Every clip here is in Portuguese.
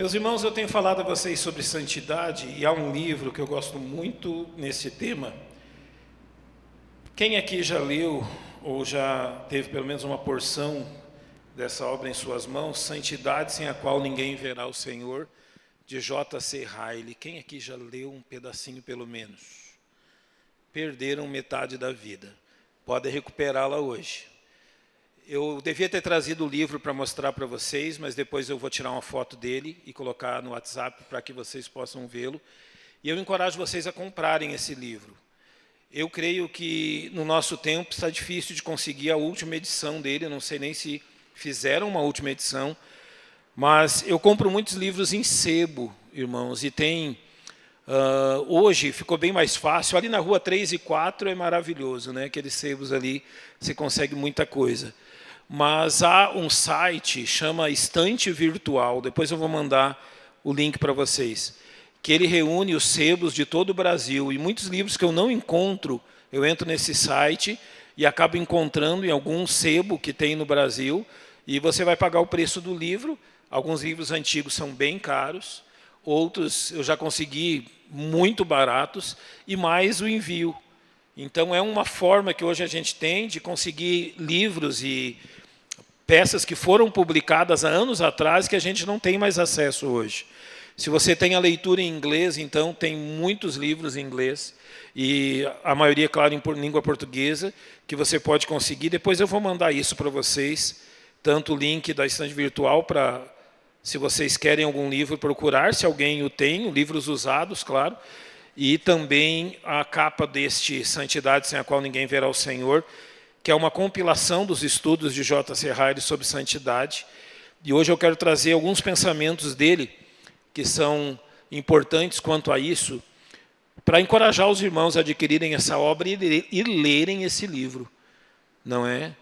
Meus irmãos, eu tenho falado a vocês sobre santidade e há um livro que eu gosto muito nesse tema. Quem aqui já leu ou já teve pelo menos uma porção dessa obra em suas mãos, Santidade sem a qual ninguém verá o Senhor, de J.C. Ryle? Quem aqui já leu um pedacinho pelo menos? Perderam metade da vida. Podem recuperá-la hoje. Eu devia ter trazido o livro para mostrar para vocês, mas depois eu vou tirar uma foto dele e colocar no WhatsApp para que vocês possam vê-lo. E eu encorajo vocês a comprarem esse livro. Eu creio que no nosso tempo está difícil de conseguir a última edição dele, eu não sei nem se fizeram uma última edição, mas eu compro muitos livros em sebo, irmãos, e tem... hoje ficou bem mais fácil, ali na rua 3 e 4 é maravilhoso, né? Aqueles sebos ali, você consegue muita coisa. Mas há um site, chama Estante Virtual, depois eu vou mandar o link para vocês, que ele reúne os sebos de todo o Brasil, e muitos livros que eu não encontro, eu entro nesse site e acabo encontrando em algum sebo que tem no Brasil, e você vai pagar o preço do livro. Alguns livros antigos são bem caros, outros eu já consegui muito baratos, e mais o envio. Então é uma forma que hoje a gente tem de conseguir livros e peças que foram publicadas há anos atrás que a gente não tem mais acesso hoje. Se você tem a leitura em inglês, então tem muitos livros em inglês, e a maioria, claro, em língua portuguesa, que você pode conseguir. Depois eu vou mandar isso para vocês, tanto o link da estante virtual para, se vocês querem algum livro, procurar, se alguém o tem, livros usados, claro, e também a capa deste Santidade sem a qual ninguém verá o Senhor, que é uma compilação dos estudos de J.C. Ryle sobre santidade. E hoje eu quero trazer alguns pensamentos dele, que são importantes quanto a isso, para encorajar os irmãos a adquirirem essa obra e lerem esse livro. Não é?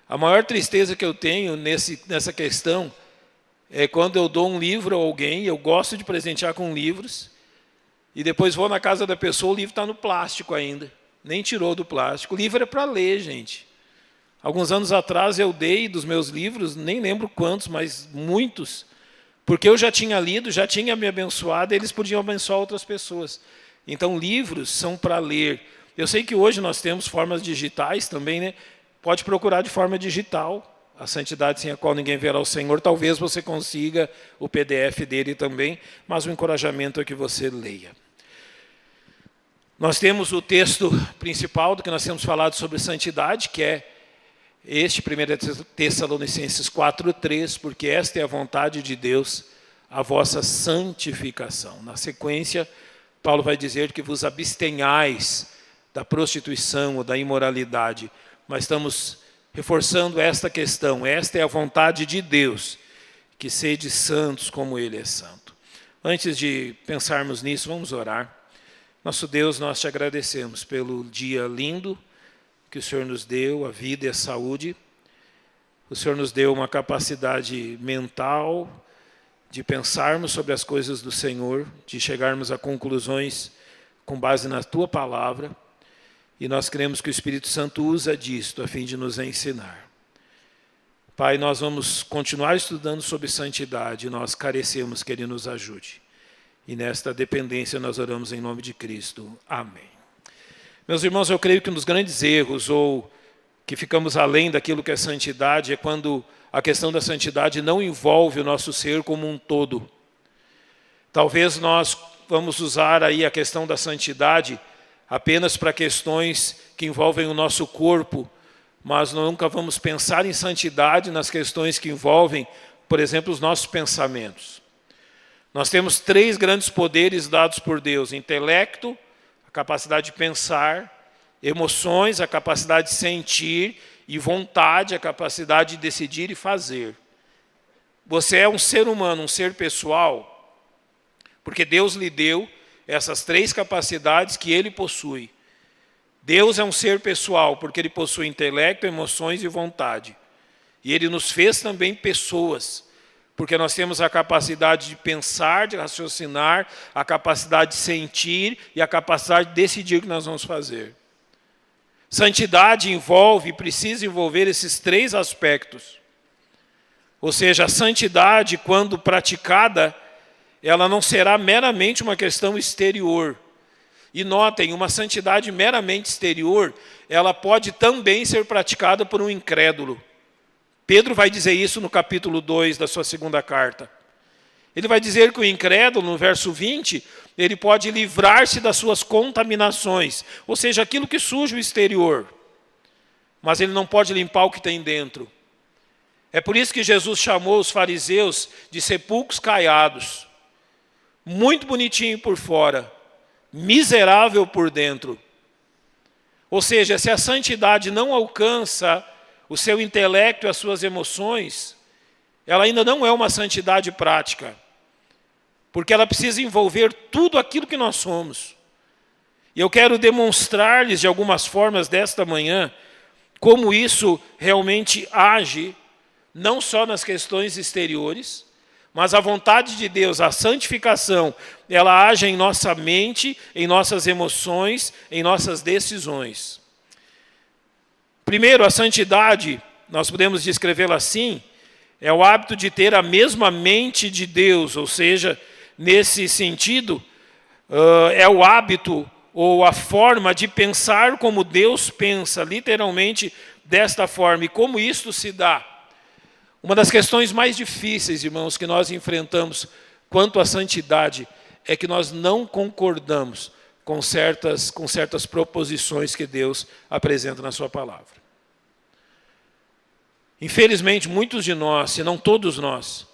A maior tristeza que eu tenho nessa questão é quando eu dou um livro a alguém, eu gosto de presentear com livros, e depois vou na casa da pessoa, o livro está no plástico ainda, nem tirou do plástico. O livro é para ler, gente. Alguns anos atrás eu dei dos meus livros, nem lembro quantos, mas muitos, porque eu já tinha lido, já tinha me abençoado, e eles podiam abençoar outras pessoas. Então, livros são para ler. Eu sei que hoje nós temos formas digitais também, né? Pode procurar de forma digital, a Santidade sem a qual ninguém verá o Senhor. Talvez você consiga o PDF dele também, mas o encorajamento é que você leia. Nós temos o texto principal do que nós temos falado sobre santidade, que é este 1 Tessalonicenses 4:3, porque esta é a vontade de Deus, a vossa santificação. Na sequência, Paulo vai dizer que vos abstenhais da prostituição ou da imoralidade. Mas estamos reforçando esta questão. Esta é a vontade de Deus, que sede santos como Ele é santo. Antes de pensarmos nisso, vamos orar. Nosso Deus, nós te agradecemos pelo dia lindo que o Senhor nos deu, a vida e a saúde. O Senhor nos deu uma capacidade mental de pensarmos sobre as coisas do Senhor, de chegarmos a conclusões com base na Tua Palavra. E nós cremos que o Espírito Santo usa disto a fim de nos ensinar. Pai, nós vamos continuar estudando sobre santidade, e nós carecemos que Ele nos ajude. E nesta dependência nós oramos em nome de Cristo. Amém. Meus irmãos, eu creio que um dos grandes erros, ou que ficamos além daquilo que é santidade, é quando a questão da santidade não envolve o nosso ser como um todo. Talvez nós vamos usar aí a questão da santidade apenas para questões que envolvem o nosso corpo, mas nunca vamos pensar em santidade nas questões que envolvem, por exemplo, os nossos pensamentos. Nós temos 3 grandes poderes dados por Deus: intelecto, a capacidade de pensar, emoções, a capacidade de sentir, e vontade, a capacidade de decidir e fazer. Você é um ser humano, um ser pessoal, porque Deus lhe deu essas 3 capacidades que Ele possui. Deus é um ser pessoal, porque Ele possui intelecto, emoções e vontade. E Ele nos fez também pessoas, porque nós temos a capacidade de pensar, de raciocinar, a capacidade de sentir e a capacidade de decidir o que nós vamos fazer. Santidade envolve e precisa envolver esses 3 aspectos. Ou seja, a santidade, quando praticada, ela não será meramente uma questão exterior. E notem, uma santidade meramente exterior, ela pode também ser praticada por um incrédulo. Pedro vai dizer isso no capítulo 2 da sua segunda carta. Ele vai dizer que o incrédulo, no verso 20, ele pode livrar-se das suas contaminações, ou seja, aquilo que suja o exterior, mas ele não pode limpar o que tem dentro. É por isso que Jesus chamou os fariseus de sepulcros caiados, muito bonitinho por fora, miserável por dentro. Ou seja, se a santidade não alcança o seu intelecto e as suas emoções, ela ainda não é uma santidade prática, porque ela precisa envolver tudo aquilo que nós somos. E eu quero demonstrar-lhes de algumas formas desta manhã como isso realmente age, não só nas questões exteriores, mas a vontade de Deus, a santificação, ela age em nossa mente, em nossas emoções, em nossas decisões. Primeiro, a santidade, nós podemos descrevê-la assim, é o hábito de ter a mesma mente de Deus, ou seja, nesse sentido, é o hábito ou a forma de pensar como Deus pensa, literalmente desta forma. E como isto se dá? Uma das questões mais difíceis, irmãos, que nós enfrentamos quanto à santidade é que nós não concordamos com certas proposições que Deus apresenta na sua palavra. Infelizmente, muitos de nós, se não todos nós,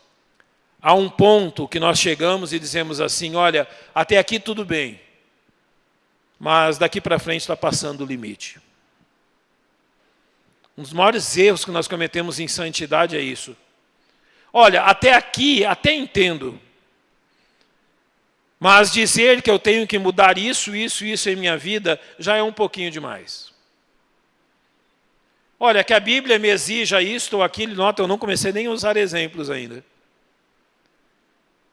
há um ponto que nós chegamos e dizemos assim, olha, até aqui tudo bem, mas daqui para frente está passando o limite. Um dos maiores erros que nós cometemos em santidade é isso. Olha, até aqui, até entendo. Mas dizer que eu tenho que mudar isso em minha vida, já é um pouquinho demais. Olha, que a Bíblia me exija isto ou aquilo, nota, eu não comecei nem a usar exemplos ainda.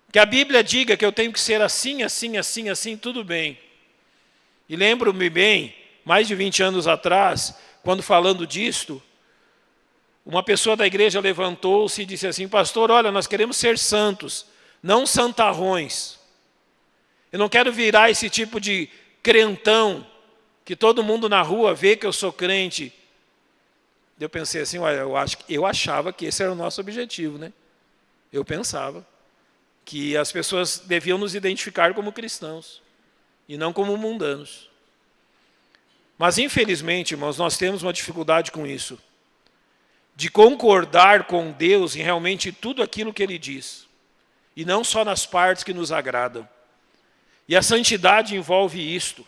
Que a Bíblia diga que eu tenho que ser assim, assim, assim, assim, tudo bem. E lembro-me bem, mais de 20 anos atrás, quando falando disto, uma pessoa da igreja levantou-se e disse assim, pastor, olha, nós queremos ser santos, não santarrões. Eu não quero virar esse tipo de crentão, que todo mundo na rua vê que eu sou crente. Eu pensei assim, olha, eu achava que esse era o nosso objetivo, né? Eu pensava que as pessoas deviam nos identificar como cristãos, e não como mundanos. Mas, infelizmente, irmãos, nós temos uma dificuldade com isso, de concordar com Deus em realmente tudo aquilo que Ele diz, e não só nas partes que nos agradam. E a santidade envolve isto.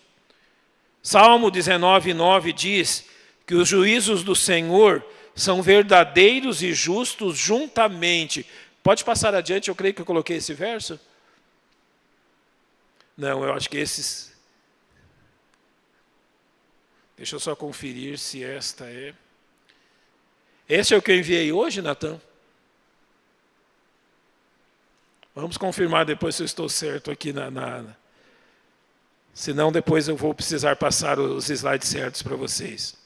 Salmo 19:9 diz que os juízos do Senhor são verdadeiros e justos juntamente. Pode passar adiante, eu creio que eu coloquei esse verso. Não, eu acho que esses... Deixa eu só conferir se esta é... Esse é o que eu enviei hoje, Natan? Vamos confirmar depois se eu estou certo aqui Senão depois eu vou precisar passar os slides certos para vocês.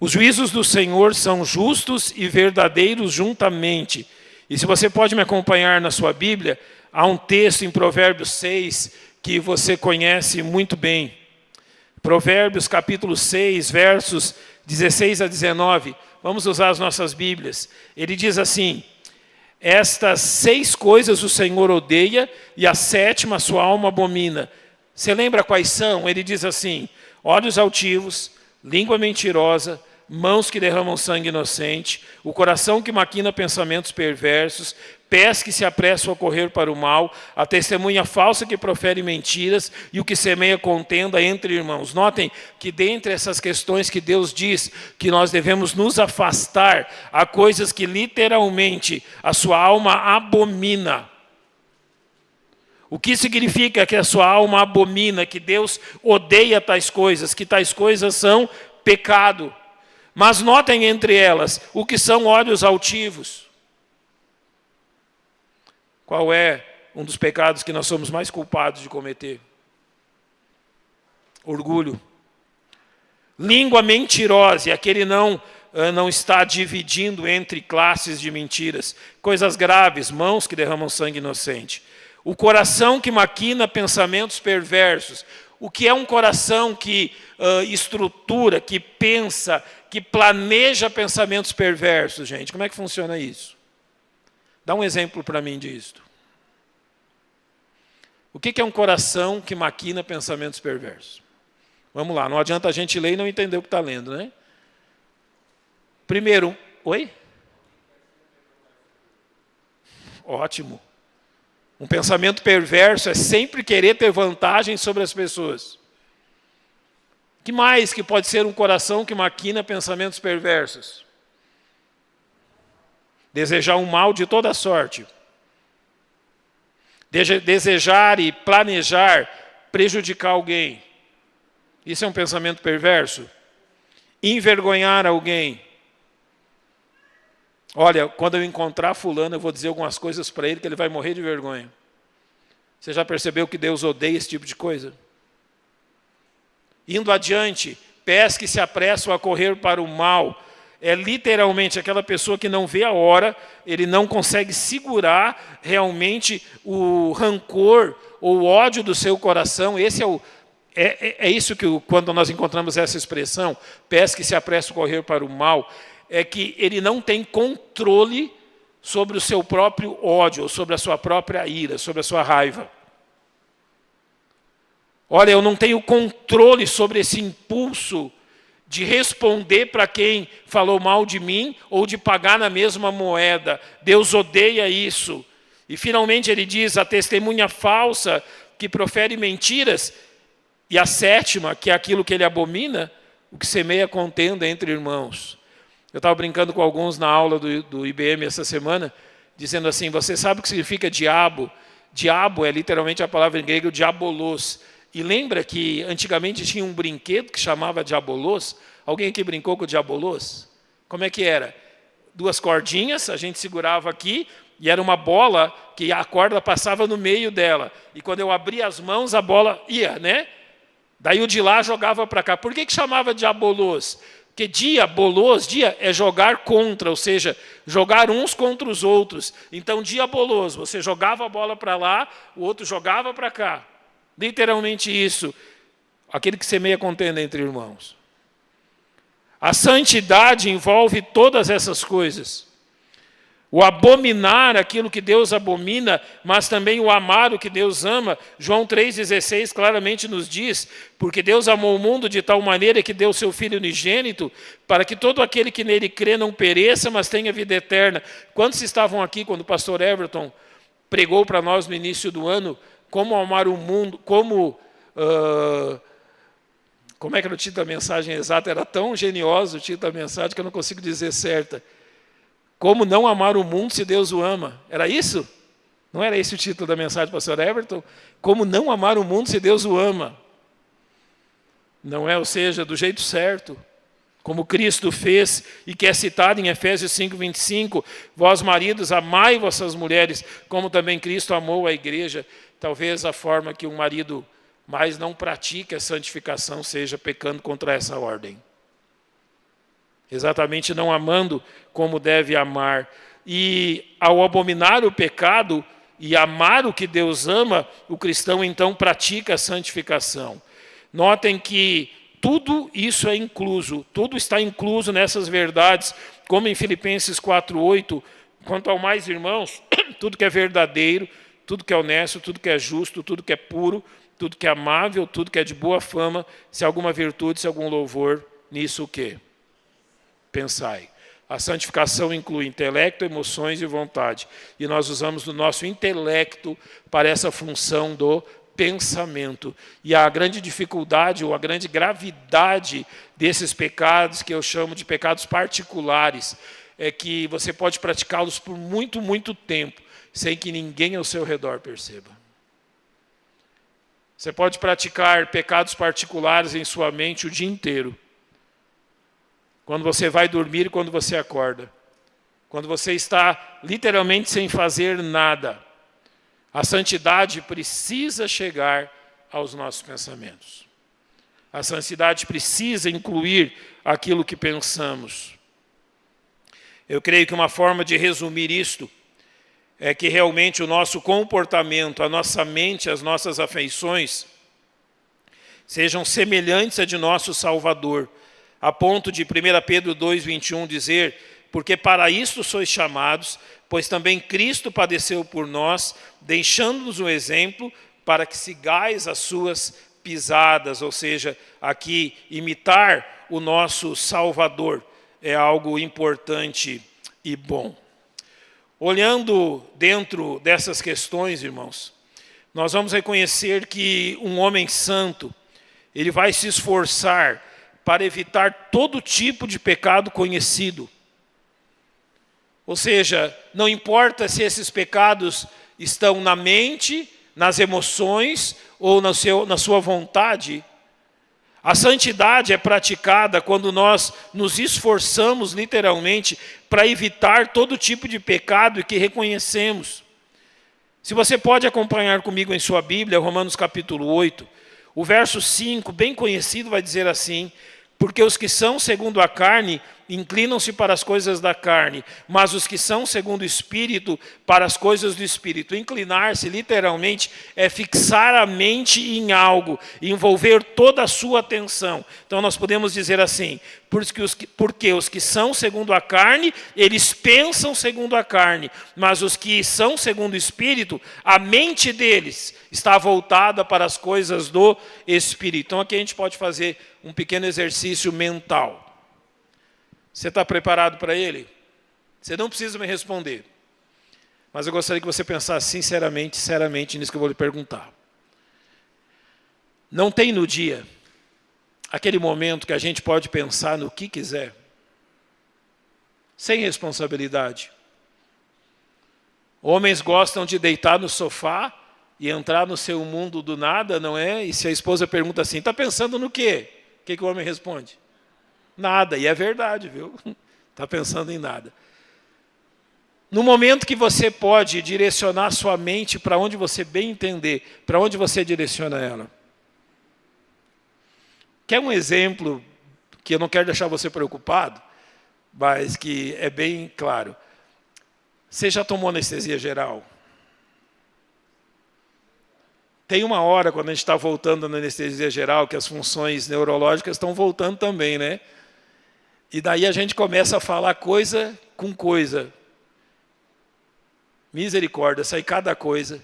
Os juízos do Senhor são justos e verdadeiros juntamente. E se você pode me acompanhar na sua Bíblia, há um texto em Provérbios 6 que você conhece muito bem. Provérbios capítulo 6, versos 16 a 19. Vamos usar as nossas Bíblias. Ele diz assim, estas 6 coisas o Senhor odeia e a 7ª sua alma abomina. Você lembra quais são? Ele diz assim, olhos altivos, língua mentirosa, mãos que derramam sangue inocente, o coração que maquina pensamentos perversos, pés que se apressam a correr para o mal, a testemunha falsa que profere mentiras e o que semeia contenda entre irmãos. Notem que dentre essas questões que Deus diz que nós devemos nos afastar, há coisas que literalmente a sua alma abomina. O que significa que a sua alma abomina, que Deus odeia tais coisas, que tais coisas são pecado. Mas notem entre elas o que são olhos altivos. Qual é um dos pecados que nós somos mais culpados de cometer? Orgulho. Língua mentirosa, e aquele não está dividindo entre classes de mentiras. Coisas graves, mãos que derramam sangue inocente. O coração que maquina pensamentos perversos. O que é um coração que estrutura, que pensa, que planeja pensamentos perversos, gente? Como é que funciona isso? Dá um exemplo para mim disso. O que é um coração que maquina pensamentos perversos? Vamos lá, não adianta a gente ler e não entender o que está lendo, né? Primeiro, oi? Ótimo. Um pensamento perverso é sempre querer ter vantagem sobre as pessoas. Que mais que pode ser um coração que maquina pensamentos perversos? Desejar um mal de toda sorte. Desejar e planejar prejudicar alguém. Isso é um pensamento perverso? Envergonhar alguém. Olha, quando eu encontrar fulano, eu vou dizer algumas coisas para ele que ele vai morrer de vergonha. Você já percebeu que Deus odeia esse tipo de coisa? Indo adiante, pés que se apressam a correr para o mal. É literalmente aquela pessoa que não vê a hora, ele não consegue segurar realmente o rancor ou o ódio do seu coração. Esse é isso que quando nós encontramos essa expressão, pés que se apressam a correr para o mal, é que ele não tem controle sobre o seu próprio ódio, ou sobre a sua própria ira, sobre a sua raiva. Olha, eu não tenho controle sobre esse impulso de responder para quem falou mal de mim ou de pagar na mesma moeda. Deus odeia isso. E finalmente ele diz, a testemunha falsa que profere mentiras, e a sétima, que é aquilo que ele abomina, o que semeia contenda entre irmãos. Eu estava brincando com alguns na aula do IBM essa semana, dizendo assim, você sabe o que significa diabo? Diabo é literalmente a palavra em grego diabolos. E lembra que antigamente tinha um brinquedo que chamava diabolos? Alguém aqui brincou com o diabolos? Como é que era? 2 cordinhas, a gente segurava aqui, e era uma bola que a corda passava no meio dela. E quando eu abria as mãos, a bola ia, né? Daí o de lá jogava para cá. Por que chamava diabolos? Porque diabolos, dia é jogar contra, ou seja, jogar uns contra os outros. Então, diabolos, você jogava a bola para lá, o outro jogava para cá. Literalmente isso. Aquele que semeia contenda entre irmãos. A santidade envolve todas essas coisas. O abominar aquilo que Deus abomina, mas também o amar o que Deus ama. João 3,16 claramente nos diz, porque Deus amou o mundo de tal maneira que deu seu Filho unigênito, para que todo aquele que nele crê não pereça, mas tenha vida eterna. Quantos estavam aqui quando o pastor Everton pregou para nós no início do ano, como amar o mundo, como é que era o título da mensagem exata? Era tão genioso o título da mensagem que eu não consigo dizer certa. Como não amar o mundo se Deus o ama? Era isso? Não era esse o título da mensagem do pastor Everton? Como não amar o mundo se Deus o ama? Não é, ou seja, do jeito certo. Como Cristo fez, e que é citado em Efésios 5:25, vós maridos, amai vossas mulheres, como também Cristo amou a igreja. Talvez a forma que um marido mais não pratica a santificação seja pecando contra essa ordem. Exatamente não amando como deve amar. E ao abominar o pecado e amar o que Deus ama, o cristão então pratica a santificação. Notem que tudo isso é incluso, tudo está incluso nessas verdades, como em Filipenses 4:8, quanto ao mais, irmãos, tudo que é verdadeiro, tudo que é honesto, tudo que é justo, tudo que é puro, tudo que é amável, tudo que é de boa fama, se alguma virtude, se algum louvor, nisso o quê? Pensai. A santificação inclui intelecto, emoções e vontade. E nós usamos o nosso intelecto para essa função do pensamento. E a grande dificuldade ou a grande gravidade desses pecados, que eu chamo de pecados particulares, é que você pode praticá-los por muito, muito tempo, sem que ninguém ao seu redor perceba. Você pode praticar pecados particulares em sua mente o dia inteiro. Quando você vai dormir e quando você acorda. Quando você está literalmente sem fazer nada. A santidade precisa chegar aos nossos pensamentos. A santidade precisa incluir aquilo que pensamos. Eu creio que uma forma de resumir isto é que realmente o nosso comportamento, a nossa mente, as nossas afeições sejam semelhantes à de nosso Salvador, a ponto de 1 Pedro 2,21 dizer: porque para isto sois chamados, pois também Cristo padeceu por nós, deixando-nos um exemplo para que sigais as suas pisadas, ou seja, aqui imitar o nosso Salvador é algo importante e bom. Olhando dentro dessas questões, irmãos, nós vamos reconhecer que um homem santo, ele vai se esforçar para evitar todo tipo de pecado conhecido. Ou seja, não importa se esses pecados estão na mente, nas emoções ou na sua vontade. A santidade é praticada quando nós nos esforçamos literalmente para evitar todo tipo de pecado e que reconhecemos. Se você pode acompanhar comigo em sua Bíblia, Romanos capítulo 8, o verso 5, bem conhecido, vai dizer assim: porque os que são segundo a carne inclinam-se para as coisas da carne, mas os que são segundo o Espírito, para as coisas do Espírito. Inclinar-se, literalmente, é fixar a mente em algo, envolver toda a sua atenção. Então, nós podemos dizer assim: porque os que são segundo a carne, eles pensam segundo a carne, mas os que são segundo o Espírito, a mente deles está voltada para as coisas do Espírito. Então, aqui a gente pode fazer um pequeno exercício mental. Você está preparado para ele? Você não precisa me responder. Mas eu gostaria que você pensasse sinceramente nisso que eu vou lhe perguntar. Não tem no dia aquele momento que a gente pode pensar no que quiser, sem responsabilidade. Homens gostam de deitar no sofá e entrar no seu mundo do nada, não é? E se a esposa pergunta assim: está pensando no quê? O que o homem responde? Nada, e é verdade, viu? Está pensando em nada. No momento que você pode direcionar sua mente para onde você bem entender, para onde você direciona ela. Quer um exemplo que eu não quero deixar você preocupado, mas que é bem claro. Você já tomou anestesia geral? Tem uma hora, quando a gente está voltando na anestesia geral, que as funções neurológicas estão voltando também, né? E daí a gente começa a falar coisa com coisa. Misericórdia, sai cada coisa.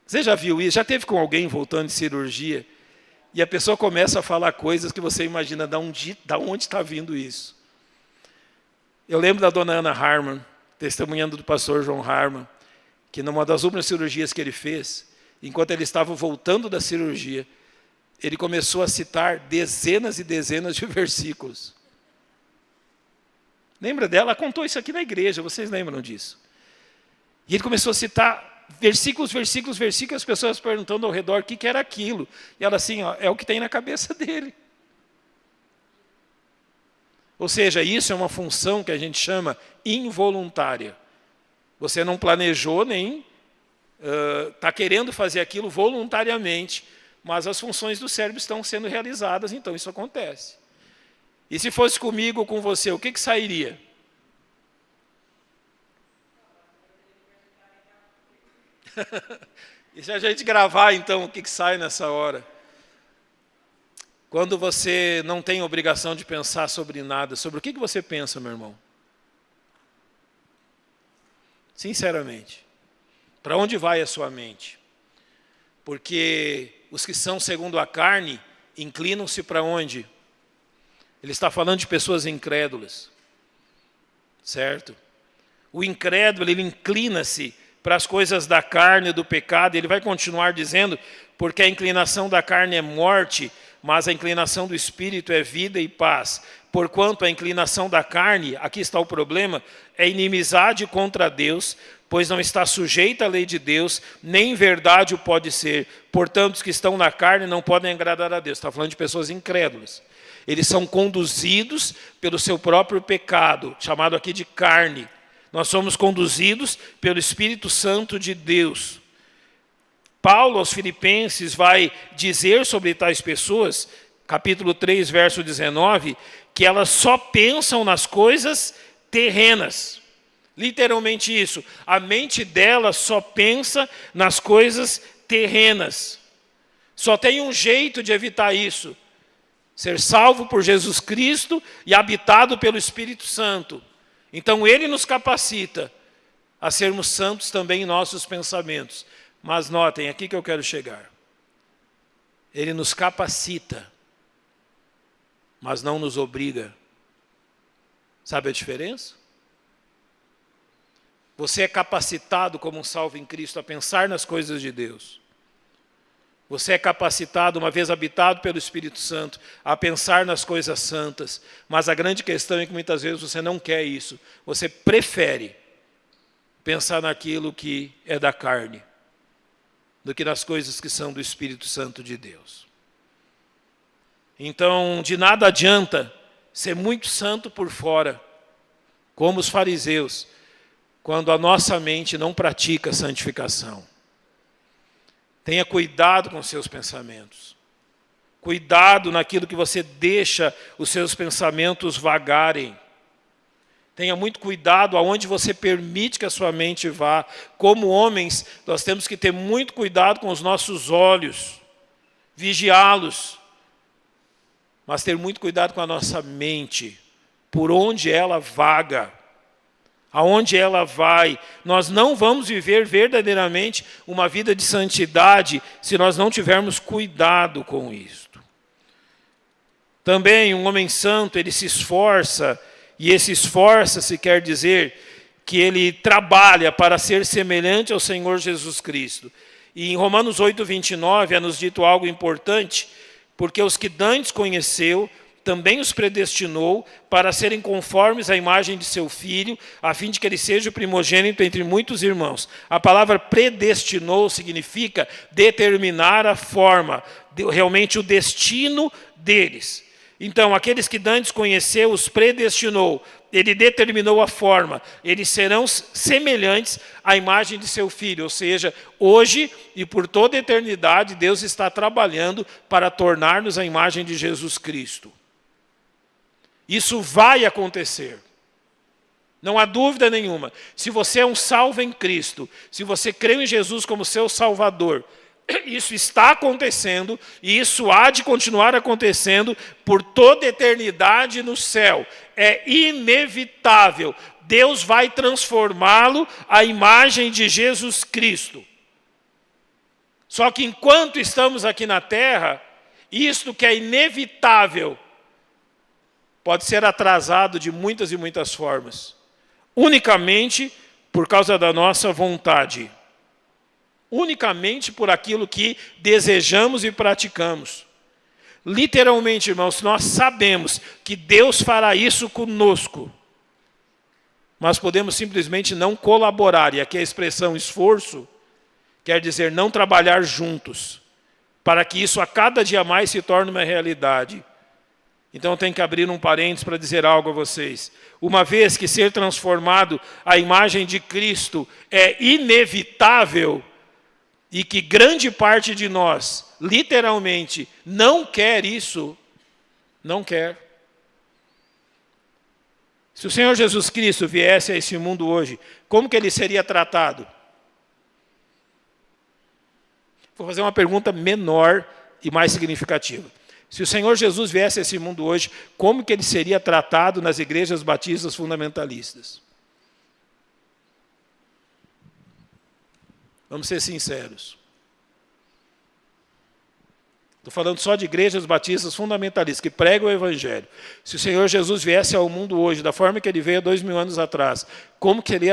Você já viu isso? Já teve com alguém voltando de cirurgia e a pessoa começa a falar coisas que você imagina da onde está vindo isso? Eu lembro da dona Ana Harman, testemunhando do pastor João Harman, que numa das últimas cirurgias que ele fez, enquanto ele estava voltando da cirurgia, ele começou a citar dezenas e dezenas de versículos. Lembra dela? Ela contou isso aqui na igreja, vocês lembram disso? E ele começou a citar versículos, as pessoas perguntando ao redor o que era aquilo. E ela assim, ó, é o que tem na cabeça dele. Ou seja, isso é uma função que a gente chama involuntária. Você não planejou nem está querendo fazer aquilo voluntariamente, mas as funções do cérebro estão sendo realizadas, então isso acontece. E se fosse comigo ou com você, o que sairia? E se a gente gravar, então, o que sai nessa hora? Quando você não tem obrigação de pensar sobre nada, sobre o que você pensa, meu irmão? Sinceramente, para onde vai a sua mente? Porque os que são segundo a carne inclinam-se para onde? Ele está falando de pessoas incrédulas, certo? O incrédulo, ele inclina-se para as coisas da carne e do pecado. Ele vai continuar dizendo: porque a inclinação da carne é morte, mas a inclinação do espírito é vida e paz. Porquanto a inclinação da carne, aqui está o problema, é inimizade contra Deus, pois não está sujeita à lei de Deus, nem em verdade o pode ser. Portanto, os que estão na carne não podem agradar a Deus. Está falando de pessoas incrédulas. Eles são conduzidos pelo seu próprio pecado, chamado aqui de carne. Nós somos conduzidos pelo Espírito Santo de Deus. Paulo aos Filipenses vai dizer sobre tais pessoas, capítulo 3, verso 19, que elas só pensam nas coisas terrenas. Literalmente isso. A mente dela só pensa nas coisas terrenas. Só tem um jeito de evitar isso: ser salvo por Jesus Cristo e habitado pelo Espírito Santo. Então Ele nos capacita a sermos santos também em nossos pensamentos. Mas notem, aqui que eu quero chegar. Ele nos capacita, mas não nos obriga. Sabe a diferença? Você é capacitado como um salvo em Cristo a pensar nas coisas de Deus. Você é capacitado, uma vez habitado pelo Espírito Santo, a pensar nas coisas santas. Mas a grande questão é que muitas vezes você não quer isso. Você prefere pensar naquilo que é da carne, do que nas coisas que são do Espírito Santo de Deus. Então, de nada adianta ser muito santo por fora, como os fariseus, quando a nossa mente não pratica a santificação. Tenha cuidado com seus pensamentos. Cuidado naquilo que você deixa os seus pensamentos vagarem. Tenha muito cuidado aonde você permite que a sua mente vá. Como homens, nós temos que ter muito cuidado com os nossos olhos, vigiá-los, mas ter muito cuidado com a nossa mente, por onde ela vaga, aonde ela vai. Nós não vamos viver verdadeiramente uma vida de santidade se nós não tivermos cuidado com isto. Também um homem santo, ele se esforça, e esse esforça-se quer dizer que ele trabalha para ser semelhante ao Senhor Jesus Cristo. E em Romanos 8:29 é nos dito algo importante, porque os que dantes conheceu, também os predestinou para serem conformes à imagem de seu Filho, a fim de que ele seja o primogênito entre muitos irmãos. A palavra predestinou significa determinar a forma, realmente o destino deles. Então, aqueles que dantes conheceu, os predestinou. Ele determinou a forma. Eles serão semelhantes à imagem de seu Filho. Ou seja, hoje e por toda a eternidade, Deus está trabalhando para tornar-nos a imagem de Jesus Cristo. Isso vai acontecer. Não há dúvida nenhuma. Se você é um salvo em Cristo, se você crê em Jesus como seu Salvador, isso está acontecendo e isso há de continuar acontecendo por toda a eternidade no céu. É inevitável. Deus vai transformá-lo à imagem de Jesus Cristo. Só que enquanto estamos aqui na terra, isto que é inevitável pode ser atrasado de muitas e muitas formas. Unicamente por causa da nossa vontade. Unicamente por aquilo que desejamos e praticamos. Literalmente, irmãos, nós sabemos que Deus fará isso conosco. Mas podemos simplesmente não colaborar. E aqui a expressão esforço quer dizer não trabalhar juntos, para que isso a cada dia mais se torne uma realidade. Então eu tenho que abrir um parênteses para dizer algo a vocês. Uma vez que ser transformado à imagem de Cristo é inevitável, e que grande parte de nós, literalmente, não quer isso, não quer. Se o Senhor Jesus Cristo viesse a esse mundo hoje, como que ele seria tratado? Vou fazer uma pergunta menor e mais significativa. Se o Senhor Jesus viesse a esse mundo hoje, como que ele seria tratado nas igrejas batistas fundamentalistas? Vamos ser sinceros. Estou falando só de igrejas batistas fundamentalistas, que pregam o Evangelho. Se o Senhor Jesus viesse ao mundo hoje, da forma que ele veio há 2000 anos atrás, como que ele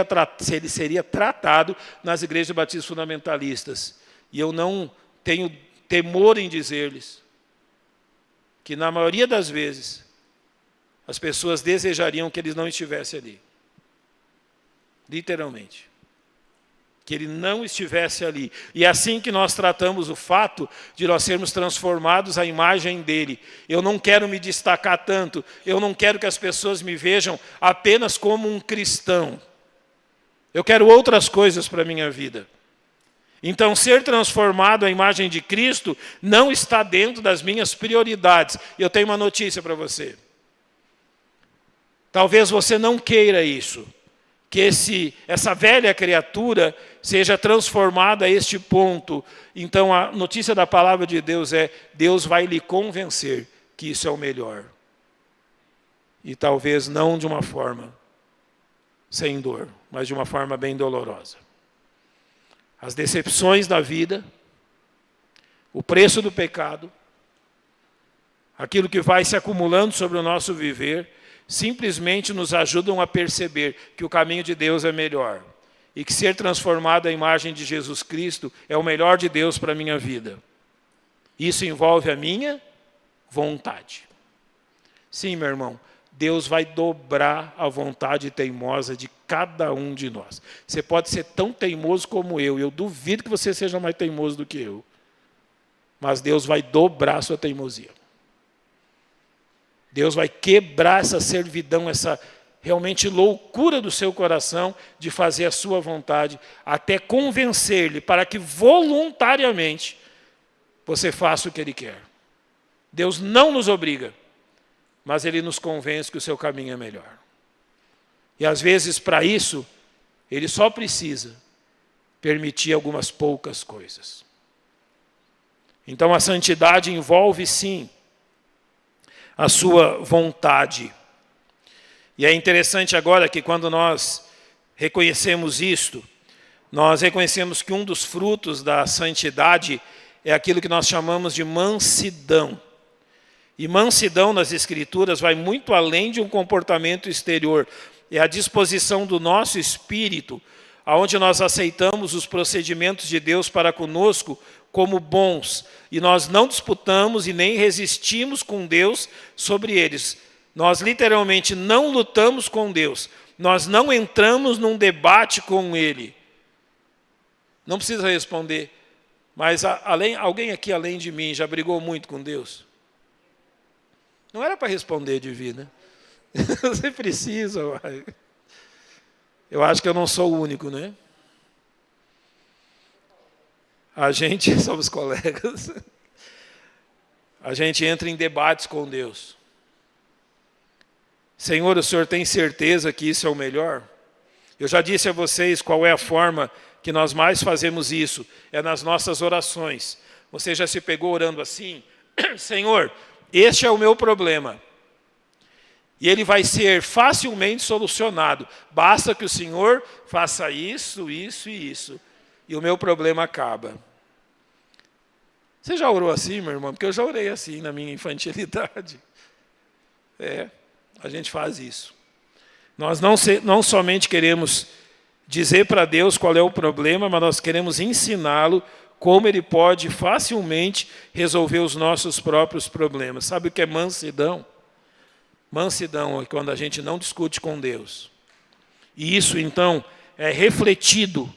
seria tratado nas igrejas batistas fundamentalistas? E eu não tenho temor em dizer-lhes que, na maioria das vezes, as pessoas desejariam que ele não estivesse ali. Literalmente. Que ele não estivesse ali. E é assim que nós tratamos o fato de nós sermos transformados à imagem dele. Eu não quero me destacar tanto, eu não quero que as pessoas me vejam apenas como um cristão. Eu quero outras coisas para a minha vida. Então, ser transformado à imagem de Cristo não está dentro das minhas prioridades. Eu tenho uma notícia para você. Talvez você não queira isso. que essa velha criatura seja transformada a este ponto. Então, a notícia da palavra de Deus é: Deus vai lhe convencer que isso é o melhor. E talvez não de uma forma sem dor, mas de uma forma bem dolorosa. As decepções da vida, o preço do pecado, aquilo que vai se acumulando sobre o nosso viver, simplesmente nos ajudam a perceber que o caminho de Deus é melhor. E que ser transformado à imagem de Jesus Cristo é o melhor de Deus para a minha vida. Isso envolve a minha vontade. Sim, meu irmão, Deus vai dobrar a vontade teimosa de cada um de nós. Você pode ser tão teimoso como eu duvido que você seja mais teimoso do que eu. Mas Deus vai dobrar a sua teimosia. Deus vai quebrar essa servidão, essa realmente loucura do seu coração de fazer a sua vontade, até convencer-lhe para que voluntariamente você faça o que Ele quer. Deus não nos obriga, mas Ele nos convence que o seu caminho é melhor. E às vezes, para isso, Ele só precisa permitir algumas poucas coisas. Então, a santidade envolve, sim, a sua vontade. E é interessante agora que quando nós reconhecemos isto, nós reconhecemos que um dos frutos da santidade é aquilo que nós chamamos de mansidão. E mansidão nas Escrituras vai muito além de um comportamento exterior. É a disposição do nosso espírito, aonde nós aceitamos os procedimentos de Deus para conosco como bons. E nós não disputamos e nem resistimos com Deus sobre eles. Nós literalmente não lutamos com Deus. Nós não entramos num debate com Ele. Não precisa responder. Mas alguém aqui, além de mim, já brigou muito com Deus? Não era para responder, Divina. Você precisa, uai. Eu acho que eu não sou o único, né? A gente, somos colegas, a gente entra em debates com Deus. Senhor, o Senhor tem certeza que isso é o melhor? Eu já disse a vocês qual é a forma que nós mais fazemos isso. É nas nossas orações. Você já se pegou orando assim? Senhor, este é o meu problema. E ele vai ser facilmente solucionado. Basta que o Senhor faça isso, isso e isso. E o meu problema acaba. Você já orou assim, meu irmão? Porque eu já orei assim na minha infantilidade. A gente faz isso. Nós não somente queremos dizer para Deus qual é o problema, mas nós queremos ensiná-lo como Ele pode facilmente resolver os nossos próprios problemas. Sabe o que é mansidão? Mansidão é quando a gente não discute com Deus. E isso, então, é refletido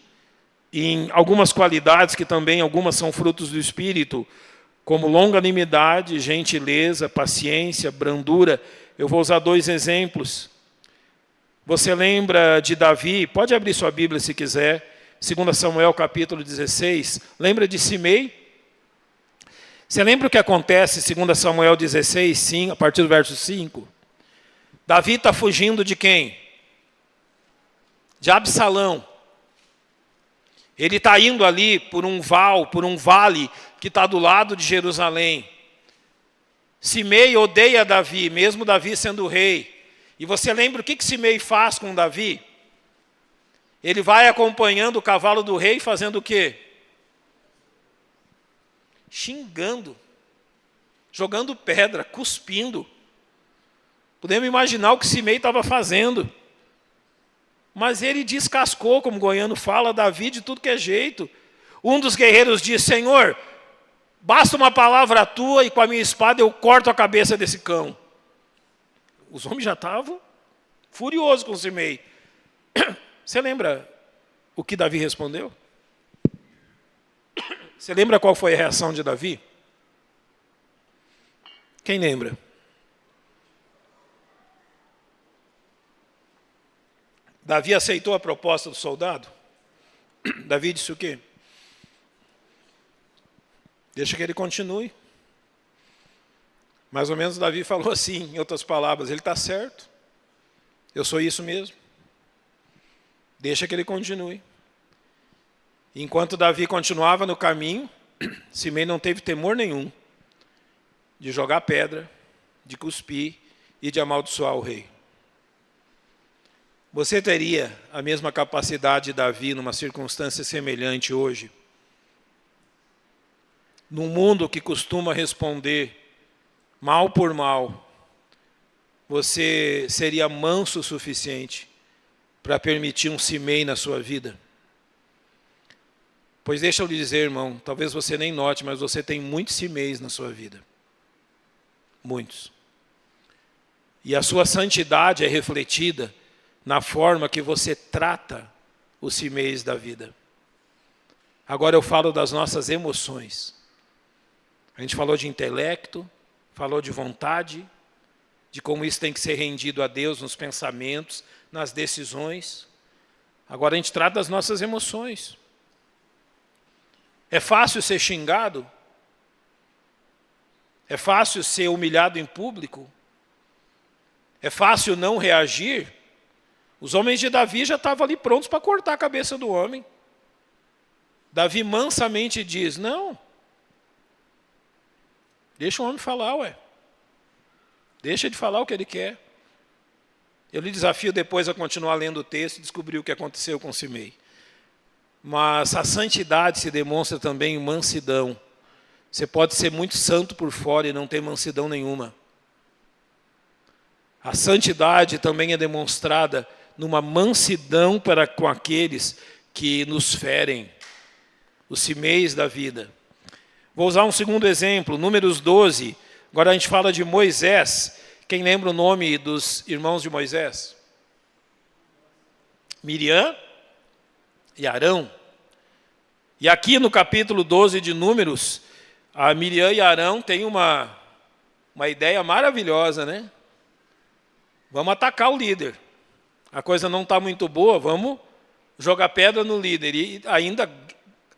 em algumas qualidades que também, algumas são frutos do Espírito, como longanimidade, gentileza, paciência, brandura. Eu vou usar 2 exemplos. Você lembra de Davi? Pode abrir sua Bíblia se quiser. 2 Samuel capítulo 16. Lembra de Simei? Você lembra o que acontece em 2 Samuel 16, sim, a partir do verso 5? Davi está fugindo de quem? De Absalão. Ele está indo ali por um vale que está do lado de Jerusalém. Simei odeia Davi, mesmo Davi sendo rei. E você lembra o que Simei faz com Davi? Ele vai acompanhando o cavalo do rei, fazendo o quê? Xingando, jogando pedra, cuspindo. Podemos imaginar o que Simei estava fazendo. Mas ele descascou, como o goiano fala, Davi de tudo que é jeito. Um dos guerreiros diz: Senhor, basta uma palavra tua e com a minha espada eu corto a cabeça desse cão. Os homens já estavam furiosos com Simei. Você lembra o que Davi respondeu? Você lembra qual foi a reação de Davi? Quem lembra? Davi aceitou a proposta do soldado? Davi disse o quê? Deixa que ele continue. Mais ou menos Davi falou assim, em outras palavras: ele está certo. Eu sou isso mesmo. Deixa que ele continue. Enquanto Davi continuava no caminho, Simei não teve temor nenhum de jogar pedra, de cuspir e de amaldiçoar o rei. Você teria a mesma capacidade de Davi numa circunstância semelhante hoje? Num mundo que costuma responder mal por mal, você seria manso o suficiente para permitir um Simei na sua vida? Pois deixa eu lhe dizer, irmão, talvez você nem note, mas você tem muitos Simeis na sua vida. Muitos. E a sua santidade é refletida na forma que você trata os Simeis da vida. Agora eu falo das nossas emoções. A gente falou de intelecto, falou de vontade, de como isso tem que ser rendido a Deus nos pensamentos, nas decisões. Agora a gente trata das nossas emoções. É fácil ser xingado? É fácil ser humilhado em público? É fácil não reagir? Os homens de Davi já estavam ali prontos para cortar a cabeça do homem. Davi mansamente diz, não. Deixa o homem falar, ué. Deixa ele falar o que ele quer. Eu lhe desafio depois a continuar lendo o texto e descobrir o que aconteceu com Simei. Mas a santidade se demonstra também em mansidão. Você pode ser muito santo por fora e não ter mansidão nenhuma. A santidade também é demonstrada numa mansidão para com aqueles que nos ferem, os Simeis da vida. Vou usar um segundo exemplo, Números 12. Agora a gente fala de Moisés. Quem lembra o nome dos irmãos de Moisés? Miriam e Arão. E aqui no capítulo 12 de Números, a Miriam e Arão têm uma ideia maravilhosa, né? Vamos atacar o líder. A coisa não está muito boa, vamos jogar pedra no líder. E ainda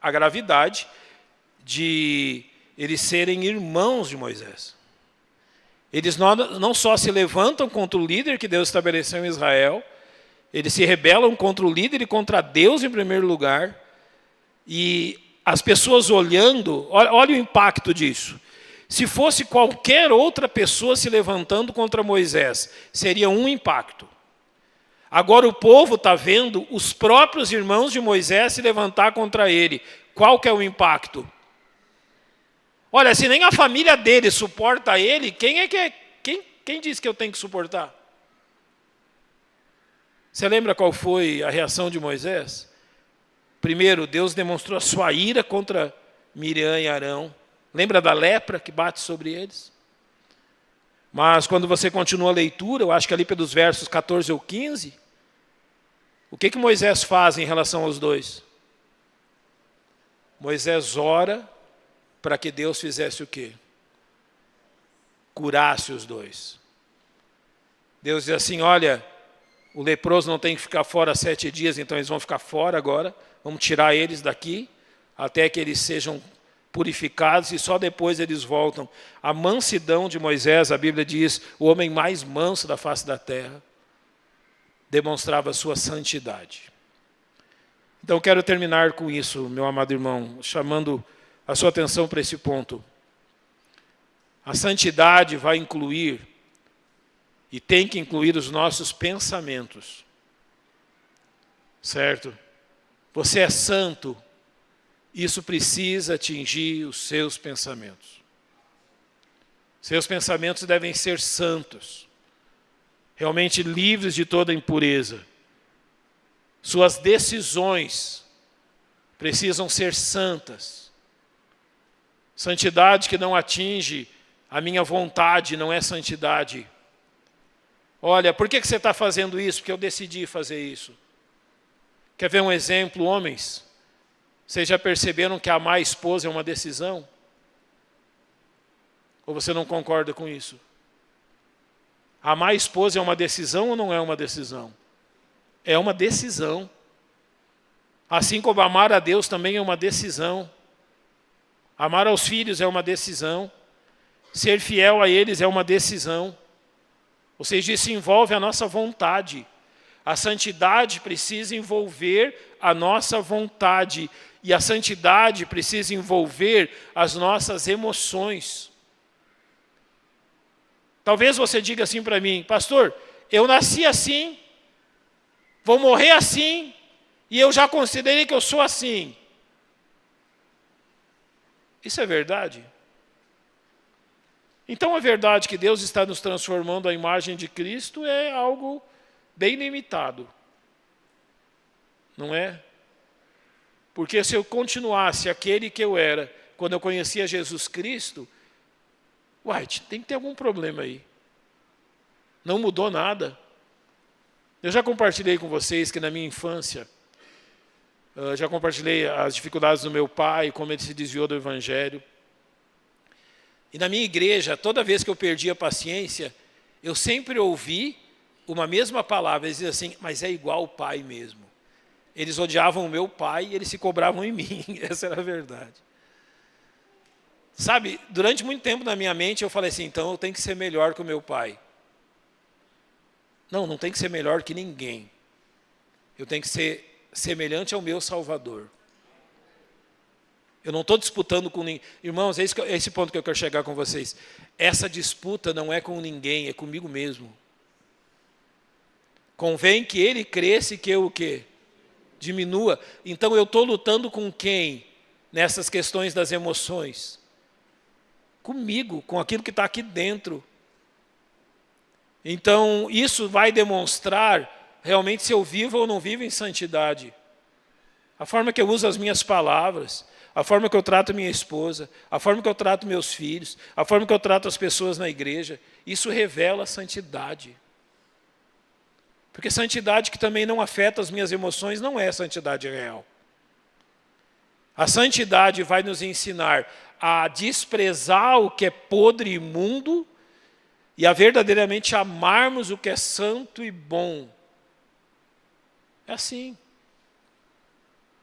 a gravidade de eles serem irmãos de Moisés. Eles não só se levantam contra o líder que Deus estabeleceu em Israel, eles se rebelam contra o líder e contra Deus em primeiro lugar. E as pessoas olhando, olha o impacto disso. Se fosse qualquer outra pessoa se levantando contra Moisés, seria um impacto. Agora o povo está vendo os próprios irmãos de Moisés se levantar contra ele. Qual que é o impacto? Olha, se nem a família dele suporta ele, quem disse que eu tenho que suportar? Você lembra qual foi a reação de Moisés? Primeiro, Deus demonstrou a sua ira contra Miriam e Arão. Lembra da lepra que bate sobre eles? Mas quando você continua a leitura, eu acho que ali pelos versos 14 ou 15, o que Moisés faz em relação aos dois? Moisés ora para que Deus fizesse o quê? Curasse os dois. Deus diz assim, olha, o leproso não tem que ficar fora 7 dias, então eles vão ficar fora agora. Vamos tirar eles daqui, até que eles sejam purificados e só depois eles voltam. A mansidão de Moisés, a Bíblia diz, o homem mais manso da face da terra, demonstrava a sua santidade. Então quero terminar com isso, meu amado irmão, chamando a sua atenção para esse ponto. A santidade vai incluir, e tem que incluir os nossos pensamentos. Certo? Você é santo, isso precisa atingir os seus pensamentos. Seus pensamentos devem ser santos, realmente livres de toda impureza. Suas decisões precisam ser santas. Santidade que não atinge a minha vontade não é santidade. Olha, por que você está fazendo isso? Porque eu decidi fazer isso. Quer ver um exemplo, homens? Vocês já perceberam que amar a esposa é uma decisão? Ou você não concorda com isso? Amar a esposa é uma decisão ou não é uma decisão? É uma decisão. Assim como amar a Deus também é uma decisão. Amar aos filhos é uma decisão. Ser fiel a eles é uma decisão. Ou seja, isso envolve a nossa vontade. A santidade precisa envolver a nossa vontade. E a santidade precisa envolver as nossas emoções. Talvez você diga assim para mim: pastor, eu nasci assim, vou morrer assim, e eu já considerei que eu sou assim. Isso é verdade? Então a verdade que Deus está nos transformando à imagem de Cristo é algo bem limitado. Não é? Porque se eu continuasse aquele que eu era quando eu conhecia Jesus Cristo, tem que ter algum problema aí. Não mudou nada. Eu já compartilhei com vocês que na minha infância, já compartilhei as dificuldades do meu pai, como ele se desviou do Evangelho. E na minha igreja, toda vez que eu perdia a paciência, eu sempre ouvi uma mesma palavra. Eles diziam assim: mas é igual o pai mesmo. Eles odiavam o meu pai e eles se cobravam em mim. Essa era a verdade. Sabe, durante muito tempo na minha mente eu falei assim: então eu tenho que ser melhor que o meu pai. Não tem que ser melhor que ninguém. Eu tenho que ser semelhante ao meu Salvador. Eu não estou disputando com ninguém. Irmãos, é esse ponto que eu quero chegar com vocês. Essa disputa não é com ninguém, é comigo mesmo. Convém que ele cresça e que eu o quê? Diminua. Então eu estou lutando com quem nessas questões das emoções? Comigo, com aquilo que está aqui dentro. Então isso vai demonstrar realmente se eu vivo ou não vivo em santidade. A forma que eu uso as minhas palavras, a forma que eu trato minha esposa, a forma que eu trato meus filhos, a forma que eu trato as pessoas na igreja, isso revela a santidade. Porque santidade que também não afeta as minhas emoções não é santidade real. A santidade vai nos ensinar a desprezar o que é podre e imundo e a verdadeiramente amarmos o que é santo e bom. É assim.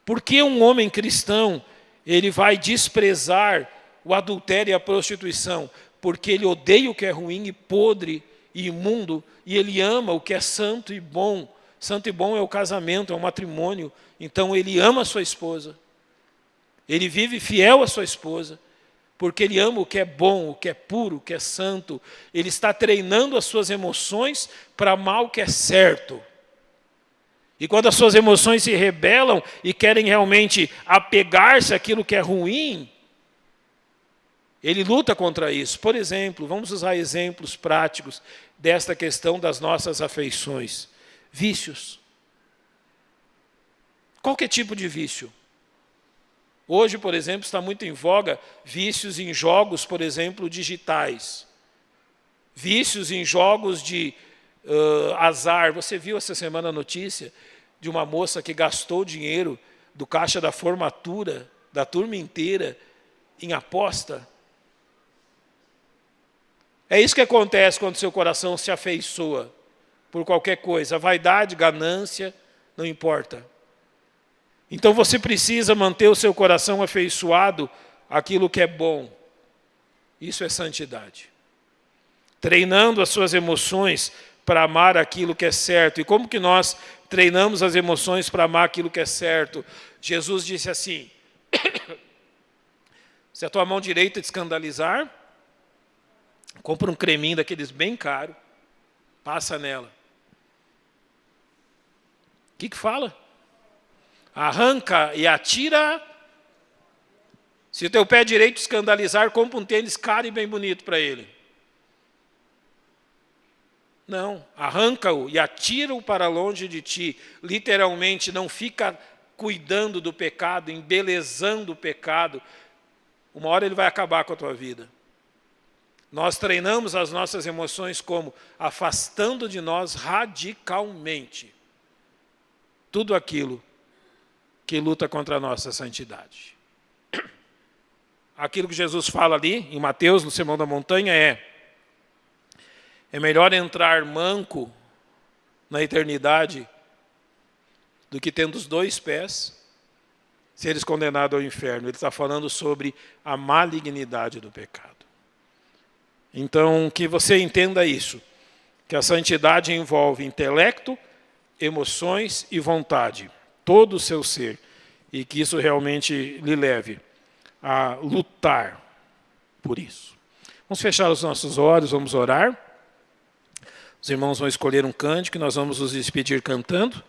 Por que um homem cristão ele vai desprezar o adultério e a prostituição? Porque ele odeia o que é ruim e podre e imundo, e ele ama o que é santo e bom. Santo e bom é o casamento, é o matrimônio. Então ele ama a sua esposa. Ele vive fiel à sua esposa, porque ele ama o que é bom, o que é puro, o que é santo. Ele está treinando as suas emoções para amar o que é certo. E quando as suas emoções se rebelam e querem realmente apegar-se àquilo que é ruim, ele luta contra isso. Por exemplo, vamos usar exemplos práticos desta questão das nossas afeições. Vícios. Qualquer tipo de vício. Hoje, por exemplo, está muito em voga vícios em jogos, por exemplo, digitais. Vícios em jogos de azar. Você viu essa semana a notícia de uma moça que gastou dinheiro do caixa da formatura da turma inteira em aposta? É isso que acontece quando seu coração se afeiçoa por qualquer coisa. Vaidade, ganância, não importa. Então você precisa manter o seu coração afeiçoado àquilo que é bom. Isso é santidade. Treinando as suas emoções para amar aquilo que é certo. E como que nós treinamos as emoções para amar aquilo que é certo? Jesus disse assim: se a tua mão direita te escandalizar, compra um creminho daqueles bem caro, passa nela. O que fala? Arranca e atira. Se o teu pé direito escandalizar, compra um tênis caro e bem bonito para ele. Não, arranca-o e atira-o para longe de ti. Literalmente, não fica cuidando do pecado, embelezando o pecado. Uma hora ele vai acabar com a tua vida. Nós treinamos as nossas emoções como? Afastando de nós radicalmente tudo aquilo que luta contra a nossa santidade. Aquilo que Jesus fala ali, em Mateus, no Sermão da Montanha, é melhor entrar manco na eternidade do que tendo os dois pés, seres condenados ao inferno. Ele está falando sobre a malignidade do pecado. Então, que você entenda isso, que a santidade envolve intelecto, emoções e vontade, todo o seu ser, e que isso realmente lhe leve a lutar por isso. Vamos fechar os nossos olhos, vamos orar. Os irmãos vão escolher um cântico e nós vamos nos despedir cantando.